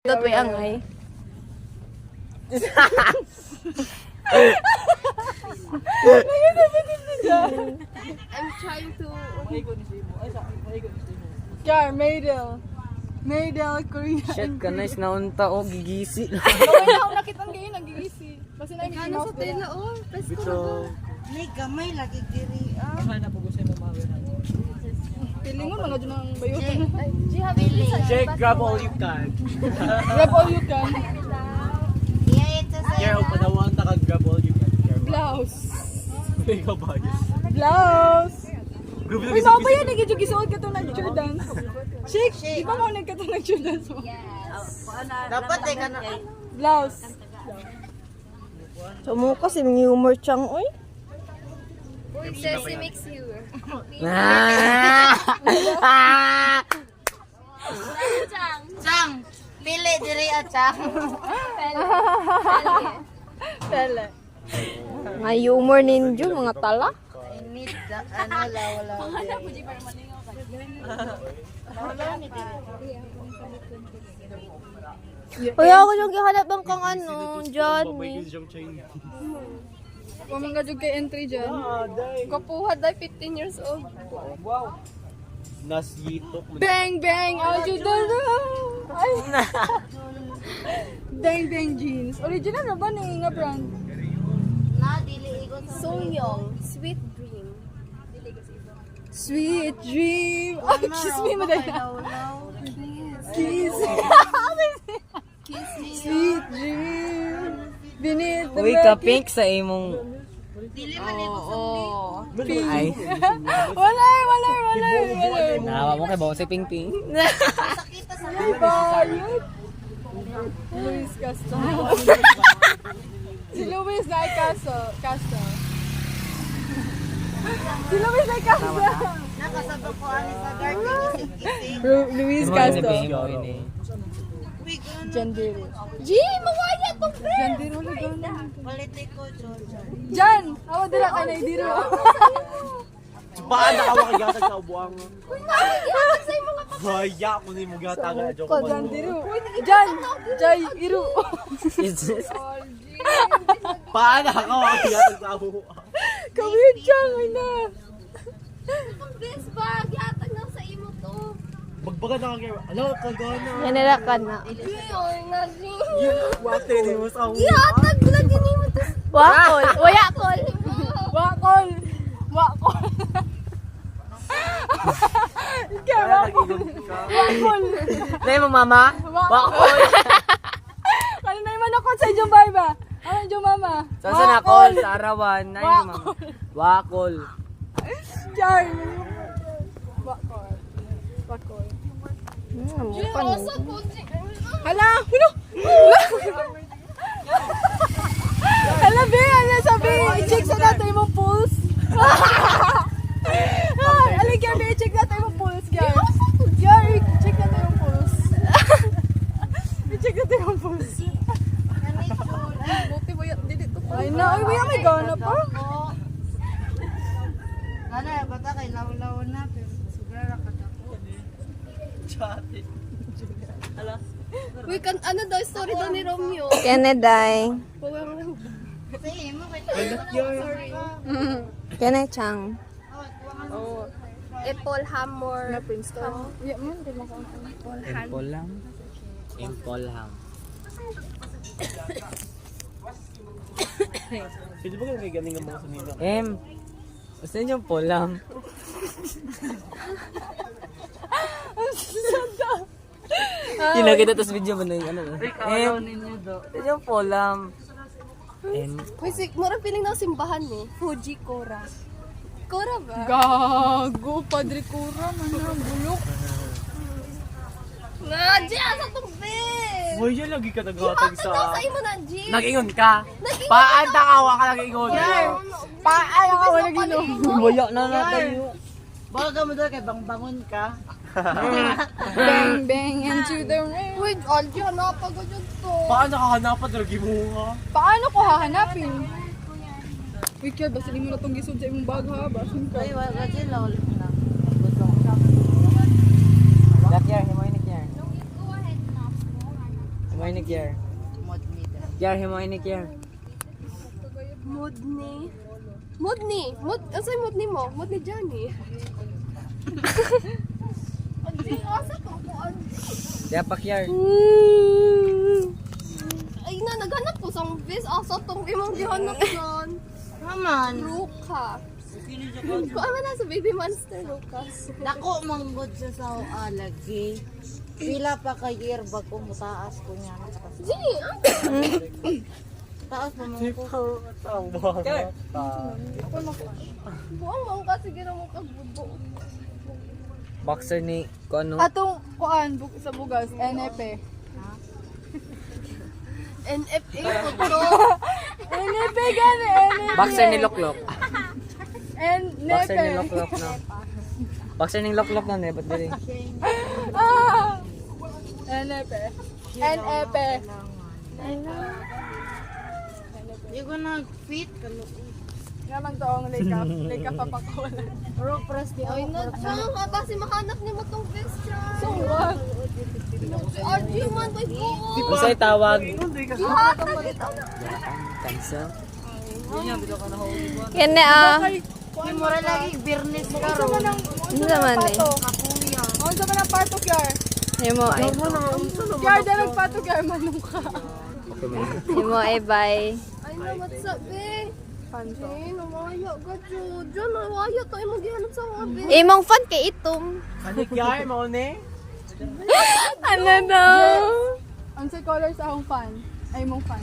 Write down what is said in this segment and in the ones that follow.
That way angay. I'm trying to... Jar, Maydel. Maydel, Korea. Shit ka na, naunta o gigisi. Kawin na ako nakitang ngayon, nagigisi. Kasi na Ano sa tela, oh. Presko na. May gamay lagi diri. Piling mo, mga dyan ang bayutan. Do you have a visa? Jake, grab all you can. Grab all you can. Yeah, ito sa Care, panawan ta ka grab all you can. Blouse. Ikaw ba yun? Blouse. Group Uy, mga ba yan? Nagigisuot ka itong nag-Jordan. Shake. Di ba mo nagkatong nag-Jordan? dapat eh kana. Blouse. So mo kasi may humor chang oy. It says he makes you. Chang, pili diri at chang. Pele. May humor ninyo mga tala. I need the ano lawala. Uy, ako yung gihanap bang kang ano, Johnny. Kung mga dyan kay entry dyan. Kapuha dahil 15 years old. Nasyitok mo. Bang, bang, I'll do the Ay. Bang, bang jeans. Original na ba nga brand? Na dili igon sa Songyong, Sweet Dream. Sweet dream. Ay, kiss me mo dahil. Kiss. Kiss me. Sweet dream. Beneath the Uy, ka-pink sa imong... dili man igon sa pink. Ay. Wala. Nawa mo kay Bong si Ping Ping. sakita sa Bayot. Luis Castro. Si Luis na Castro. Si Luis na Castro. nakasabot ko ani sa garden kisig-kisig. Luis Castro. Uy, gano. Jandiro. G, mawaya tong friend. Jandiro na gano'n. Politiko Georgia. Jan! Ako dila ka na idiro. Baan na ka makigatag sa ubuang. Ihatag sa mga Haya ko ni mo gatag na joke Ko mo. Jandiro. Jan! Jay! Iru! Paan na ka makigatag sa ubuang. Kawin siya! Ay na! Ang best bag. Ihatag na sa imo to. Bagbaga na ka. Ano, kagana. Yan nila ka na. Ay, nga rin. Wate ni mo sa ubuang. Ihatag lagi ni mo to. Wakol. Wayakol. Wakol! Wakol! Ikaw, wakol! Wakol! Dahil mo mama? Wakol. Ano na yung manakot sa inyong barba? Ano yung mama? Saan na call? Sa arawan. Ay, mama. Wakol. Char! Wakol. Wakol. Rosa po. Hala! Hulo! Hala, be! Ano sabi? I-check sa natin yung pulse. Alin kaya, be? I-check natin yung pulse, guys. Gary, check natin yung pulse. I-check natin yung pulse. Buti mo yan. Dili to. Ay na, ay, may gana pa. Ano bata kay law-law na pero siguro ka ako. Uy, ano daw story daw ni Romeo? Kennedy. Say mo kay Kennedy Chang. Oh. Apple Hammer. Na Princeton. Yeah, man, di mo ko. Impol lang. Impol lang. Pwede ba kayo galing ang mga sunila? Basta yung polam. Kinakita tas video mo na yung ano. ninyo do. Basta yung polam. Uy, murang piling na simbahan eh. Fuji Kora. Kora ba? Gago, Padre Cura, man, bulok. Na, G, asa tong bed? Boy, yan lagi ka naghatag Ihatag daw sa imo na, G. Nag-ingon ka? Paan takawa ka nag-ingon? Ay, ako wala ginom. Wala na natin yun. Baga mo do kay bangbangon ka. Bang, bang, into the rain. Uy, Algi, hanapagod yun to. Paan nakahanapan lagi mo nga? Paano ko hahanapin? Wait, kaya basta di mo na itong gisod sa imong bag ha. Basin ka. Uy, wala din law na. That year, himo yun year. Mo ini Kier. Kier, himo ini Kier. Mudni. Asay mudni mo? Mudni Johnny. Hindi, asa to ko. Diya pa Kier. Ay na, naghanap ko sa bis. Asa tong imong gihanap nun. Naman. Luka. Ko ano na sa baby monster, Lucas. Dako manggod siya sa alagi. Pila pa ka year bago mo taas ko niya. G, Taas pa mo ko. buang mo kasi gina mo kagbubo. Boxer ni Kono. Atong kuan sa bugas, NFA. NFA ko to. NFA gani, NFA. Boxer ni Loklok. Boxer ni NFA. Loklok na. Boxer ni Loklok na ne, ba't dili? Ah! NFA. NFA. Di ko nag-fit. Naman to ang leka papakulan. Pero press di Ay na, siya nga kasi mahanap niyo mo tong best siya. So what? Si RG man, by God. Usay tawag. Iha, kapalitan na. Kansa. Kene ah. Di mo rin lagi birnis ka ro. Ano naman eh. Kapuya. Ano sa mga patok yar? Himo ay. Yar, dyan nagpatok yar, manong ka. Himo ay bye. Ay na, what's up, be? Panto. Ay, nawaya ka, Diyo. Diyo, nawaya to. Imong gihanap sa mga be. Imong fan kay itom. Anik Kier mo ne? Ano daw? Ang sa color sa akong fan. Ay, mong fan.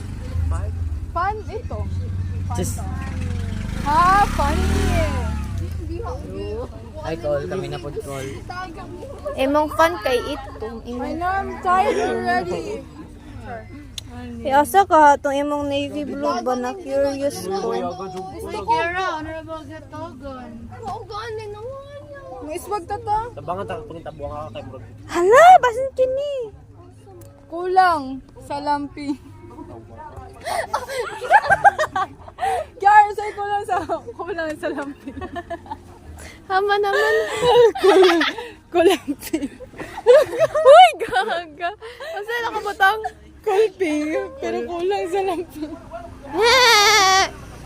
Fan? Ito. Fan Just- to. Ha? Funny eh. Ay, call kami na pod call. Imong fan kay itom. I know, I'm tired already. Asa ka tong imong navy blue ba na curious ko. Gusto Kira, ano na ba gatogon? Oo, gani, nawaya. May iswag ta to? Tabangan ta pagin tabuang ka kay Bro. Hala, basin kini. Kulang sa lampi. Kaya say kulang sa lampi. Hama naman. Kulampi. Uy, gaga. Asa nakabutang? Kulpi. Pero kulang sa lampi.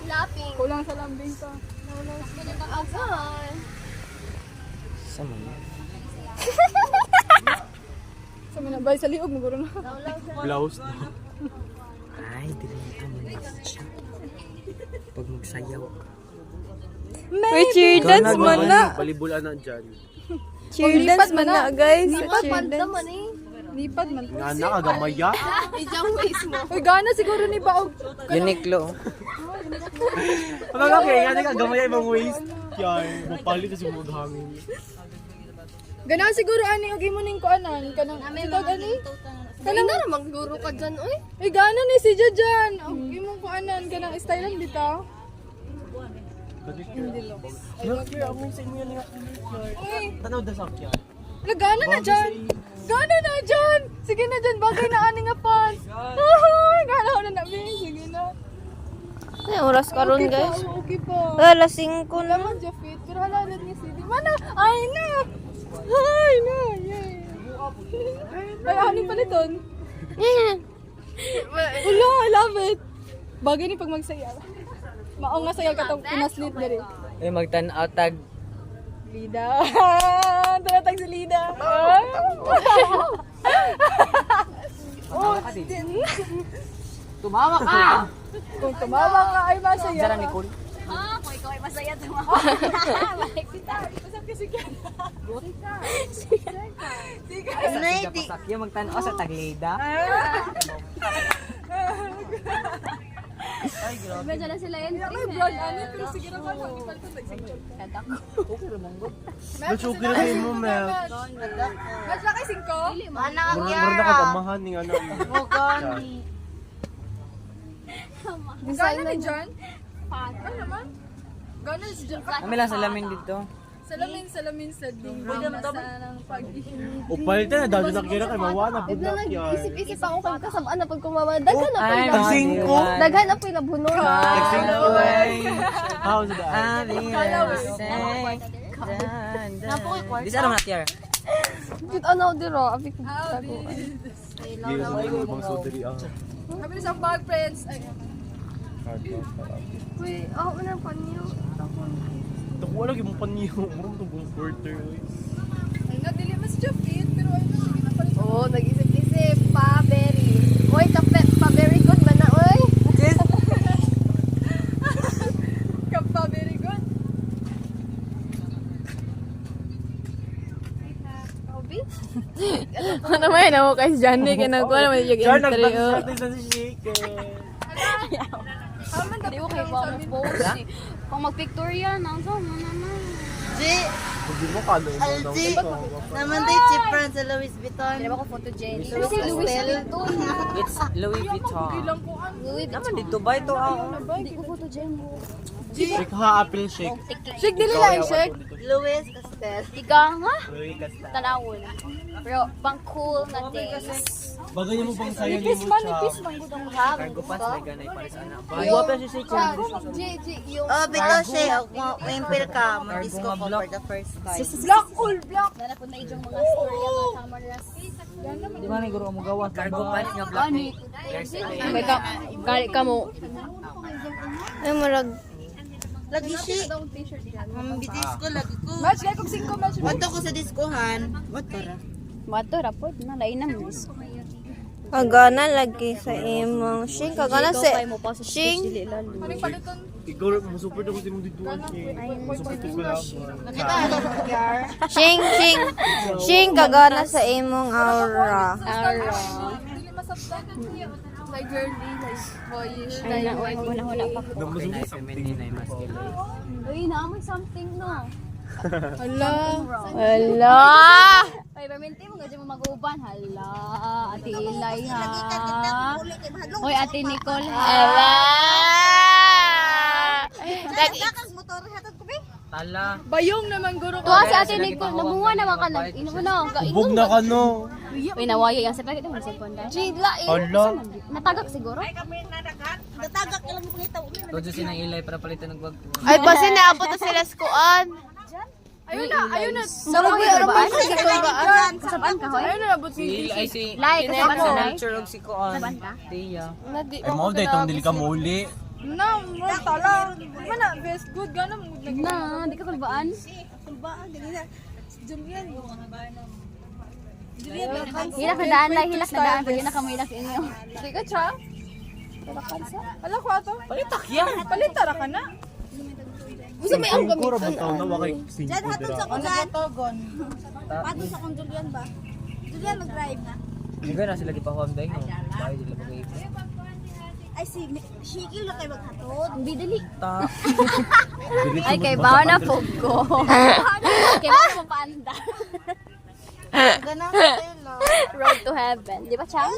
Lapping. Kulang sa lambing to. Agan. Sama na. Sa minabay sa liog, maguro na. Blouse. Ay, dili ito man siya. Pag magsayaw. Uy, cheer dance man na. Balibulan na dyan. Cheer dance man na, guys. Cheer Pagpanda dance. man eh. Lipad man. Nga na, kagamaya. Ijang waist mo. Uy, gana siguro ni Baog. Uniqlo. Ano lang kaya, nga kagamaya ibang waist. Yan, mapalit na sumughangin. Gana siguro ani og imo ning kuanan kanang sitog ani. Kanang na naman guro ka dyan, oy. Uy, gana ni si Jajan. Og imong kuanan kanang style lang bitaw. Nakakir, amoy sa inyo yan nga. Uy, Tanaw da sa kya. gana na dyan. Gana na dyan. Sige na dyan, bagay na ani nga pan. Ay, gana ko na namin. Sige na. Ay, oras karon Okay pa, guys. okay pa. Wala 5 Wala na. man dyan fit, pero halalan niya si Mana? Ay na! Ay na! Yay! Ay, ani paliton. Wala, I love it. Bagay ni pag magsayaw. Maong nga sayaw ka itong pinaslit diri. Ay, magtanaw tag. Lida. Talatag si Lida. Oh, Tumawa ka! kung tumawa ka ay masaya. Sara ni Kun. Sakyo magtanaw sa taglida. Medyo na sila yun. May vlog ani pero sige ra man hindi pa ito nagsigil. Nasuki na kayo mo, Mel. Mas na kay 5? Mana ang Mura na katamahan ni ano. Mugani. Gana ni John? Ano naman? Gana si John. Kami lang salamin dito. Salamin sa dingding na ng pag-ihing. Upal na, dahil nakikira kay Mawana. If na nag-isip-isip ako kung kasamaan na pag kumama, daghan na po Ay, yung Singko. daghan na po yung labunon. Nagsingko ay. How's that? Kalaw. Di sa naman natiyar. Dito ano diro, abi ko tago. Hindi na sa ibang sudiri ah. Kami sa bag, friends. Ay, Uy, ako na pa niyo. Nakuha lagi mong paniyo. Murong itong quarter. ay nga, dili mas siya fit, pero ay na, sige na pala. Oo, nag-isip-isip pa, very. Uy, pa very good man na, uy. Kappa, very good. Obi? Ano may na mo kay Johnny kay nagkuha naman yung Diyan, entry. nag-dance Oh. natin sa chicken. Haman Hindi ko kayo pa mag-post eh. Pang mag-pictorial na, so, naman. G, Hindi mo kano mo daw. LG, naman day cheap brand sa Louis Vuitton. Hindi ba ko photogenic? Louis Kasi Louis Pastel. Vuitton. It's Louis Vuitton. Ilang ko ang Louis Naman Vuitton. dito ba ito ako? Hindi ko photogenic. Shake ha, apple shake. shake, dili lang, shake. Louis Pastel. Ika nga, Uy, kasta. tanawon. Pero pang cool na days. Bagay niyo mo bang sayo ni mo Manipis, siya? manggudang Cargo pass may ganay para sa anak. Bago pa si Chicken. Yung Oh, bito siya. Wimpil ka. Mag-disco ko for the first time. Black, all black. Dala po na yung mga story mga cameras. Di ba may guro mo gawas? Cargo pass nga black. Ani? May ka, gali ka mo. Ay murag Lagi siya. Disco lagi ko. Match, kaya kung 5 match. Wato ko sa discohan. Wato ra. Mato rapod na lain na mo. kagana lagi sa imong shing kagana sa shing. Maring paliton. Ikaw mo super daw kasi mong dituan eh. Super to lang. Nakita ka sa PR. Shing kagana sa imong aura. Dili masabtan. Like girly, like boyish. Ay na, wala pa. Nice feminine na masculine. Uy, naamoy something no. Hala. Hala. Ay, perminti mo gadyo mo mag-uban. Hala, Ate Ilay ha. Hoy, Ate Nicole ha. Hala. Tala. Bayong naman guro ko. Tuwa si Ate Nicole, namuha naman ka na. Ino mo na. Ubog na ka no. Uy, nawaya yan. Sa pagkita mo sa panda. Jidla eh. Hala. Natagak siguro? Todo sinang ilay para palitan ng bag. Ay basi naabot na sila sa kuan. Ayun na, ayun na. Sa mga ba? Sabaan ka, hoy? Ayun na, nabot Si si ay si Like, kasabaan ka, Nay? Picture og si Kuan. Sabaan ka? Tia. Ay mo dahil itong dili ka muli. Na, mo tala. Di ba na, best good gana mo. Na, di ka kulbaan? Hilak na daan, Lai. Hilak na daan. Pwede na kamo hilak sa inyo. Di ka, cha? Ala ko ato. Palitak yan. Palitara ka na. Gusto mo yung Kura ba taon na wakay singko dira. Togon. Hindi na sila gipahom dai no. Bahay sila pag bidali. Ta. Ay, kay bawa na po ko. Kay bawa na paanda. Ganang style. Road to heaven. Di ba, Chang?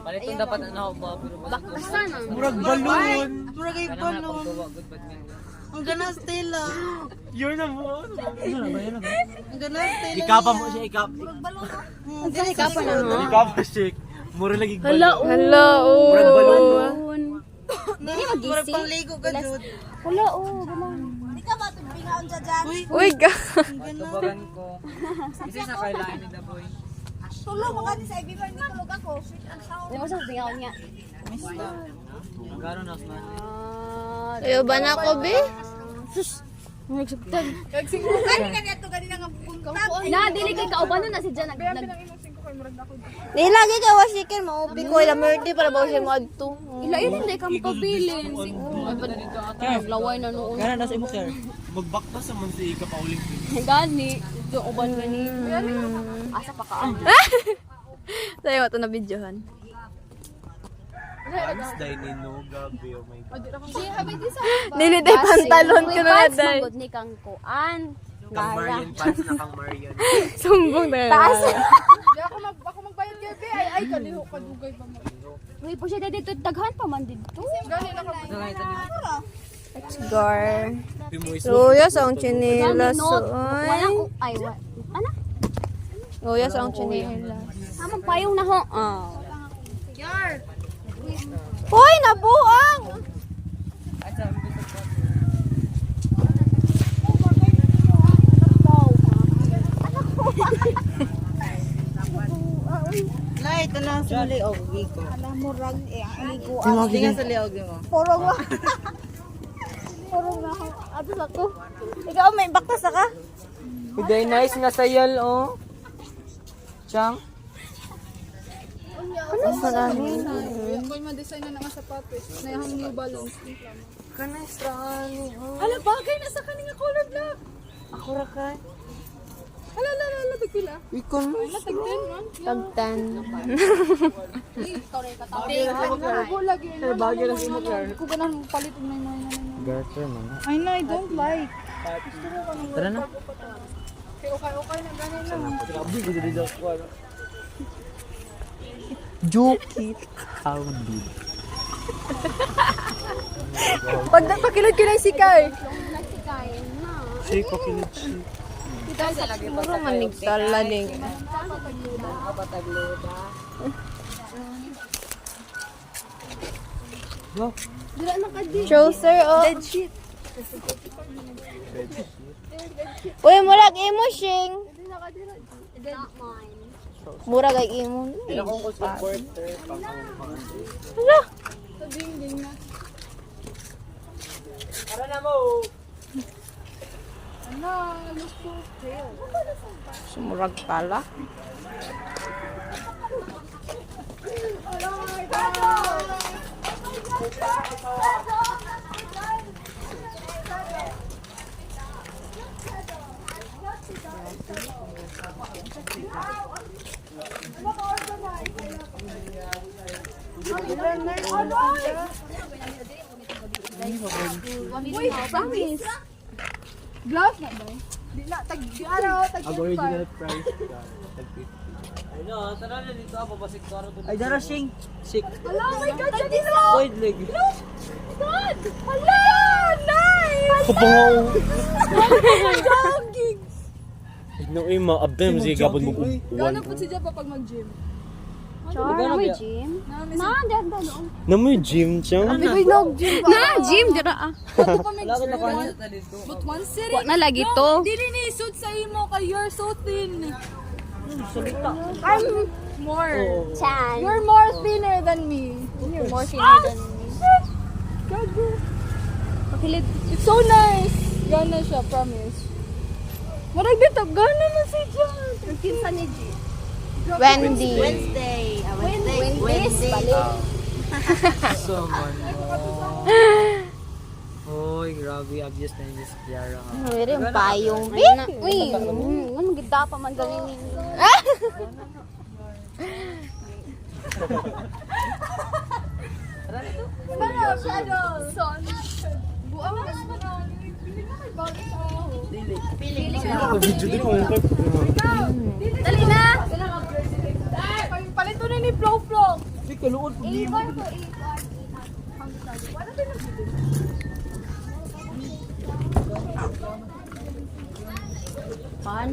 Palitan dapat ano ba pero Basta na. Murag balloon. Muragay kana pa na no. paggawa good bad nga. Ang ganang style. Yun na mo. Ang ganang style. Ikapa mo siya ikap. Dili ka pa na. Ikapa shake. Mura lagi Hala, balloon. Hala. Murag balloon. Balloon. Dili magising. Murag pangligo ka jud. Hala, ganun. Uy ga. Tubagan ko. Isa sa kailangan ni the boy. Di mo sa tingaw niya. Garo na man. Ayo ba na ko be? Nagsubtan. Kagsingkuhan. Na, dili kay kauban na si Jan. Pinang imong 5 kay murag ako. Di lagi ka wasikin maupi ko ila merdi para ba siya mo adto. Ilayon hindi ka makabilin. Laway na noon. Garo na sa imo sir. Magbakta sa man si ikap auling. Gani. Yung uban ka ni. Asa pa ka? Sayo to na videohan. Pants dahil ni no. Gabi oh my God. Si habi di sa. Dili day pantalon ko na Pants day. magod ni kang kuan. Kang Marion pants na kang Marion. Sumbong na. Taas. Di ako magbayad kay be. Ay kaliho kadugay pa mo. Uy, po siya dito daghan pa man dito. Gani na ka. Gar. Pimo iso. Luya sa ang chinelas. Wala ko. Ay, what? Ano? Luya sa ang chinelas. Amang payong na ho. Ah. Hoy, nabuang! Nay, tanang sa liog ko. Alam mo rag eh ang ligo. Tingnan sa liog mo. Puro mo. Puro na ako. Ato sa ko. Ikaw may baktas ka? Uday nice nga sayal, oh. Chang. Ano sa dami? Kung ma-design na nga sapatos, na yung New Balance. Kanay strani. Ala, bagay na sa kaninga color black. Ako ra kay. Ala, tagpila. Ikaw mo. Tagten, man. Tagtan. Ako lagi. Bagay lang si Muklar. Kung ganun, palit mo na yung Girlfriend, man. I know, I don't like. Tara na. Okay na, ganun lang. Grabe ko dito ako. Joke. Howdy. Pakilod-kilay si Kai. Shake ko kilit. Puro manigtala din. Trouser oh. Dead shit. Uy, murag imo shing. Murag ay imo. Ilang kong supporter. Hala. Tara na mo. Sumurag pala. Uy, promise. Gloves na ba? Di na, Original price. Ano, tara na dito ako. Basik ko rin. Ay dara sing. Sik. Hello, oh my God, dyan dito! Void leg. God! Hala! Nice! Kapangaw. Jogging! Nung ima, abdem mo siya gabon mo uwan. Gano'n po si Jeff pag mag-gym? Char, may gym? Na, dyan ba noon? Namoy gym siya. May nag-gym ba? Na, gym, dira ah. Bato pa may gym. But one city. Wa na lagi to. Dili ni suit sa imo kay you're so thin. I'm more. Chan. You're more thinner than me. You're more thinner than me. Gago. Pakilid. It's so nice. Gana siya, promise. Marag dito, gana na si John. Kinsa ni G? Wendy. Wednesday. Wednesday, balik. So, man. Hoy, grabe. Obvious na yung Kiara. Meron yung payong. Uy, ano gida pa man galing ni. Ano, shadow. Sun. Buang mo kasi na. Pili na may bagay sa ako. Video din mo. Dali na. Palito na ni Flow Flow. A1 ko, A1. Pan?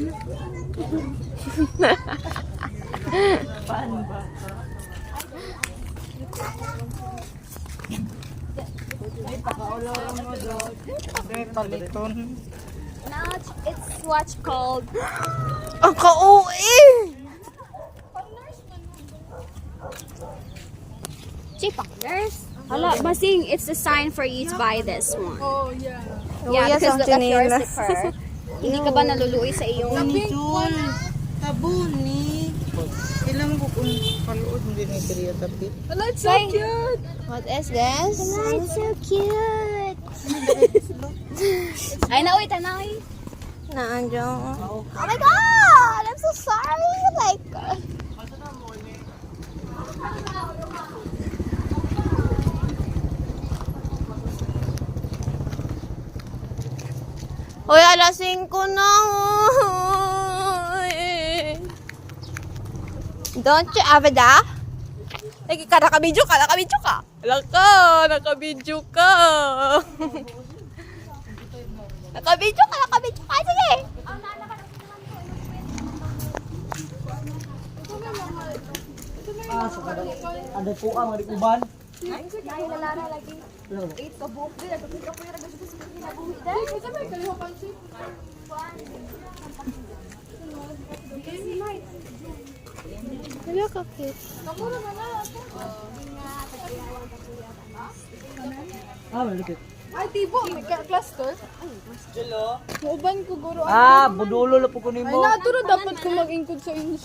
Now it's what's called Ang ka-uwi! Chipakers. Hala, basing it's a sign for you to buy this one. Oh, yeah. Yeah, Yes, because ang look at your chinelas. zipper. Hindi ka ba naluluoy sa iyong... Jul. Tabuni. Ilang ko kung paluod mo din yung period tapi. Hala, it's so Bye. cute. What is this? It's so cute. Ay, nauwi, tanawi. Naandyan. Oh my God! I'm so sorry. Like... Hoy, alas 5 na. Uy. Don't you ever da? Lagi ka, nakabidyo ka. Alam ka, nakabidyo ka. Nakabidyo ka. Sige. Ada po ang uban. Kasi may kalihokan siya. Wala ka, cute. Ah, malikit. Ay, tibo, may cluster. Mauban ko guro. Ah, budulo na po ko Ay, nimo. naturo dapat ko mag-ingkod sa inyo.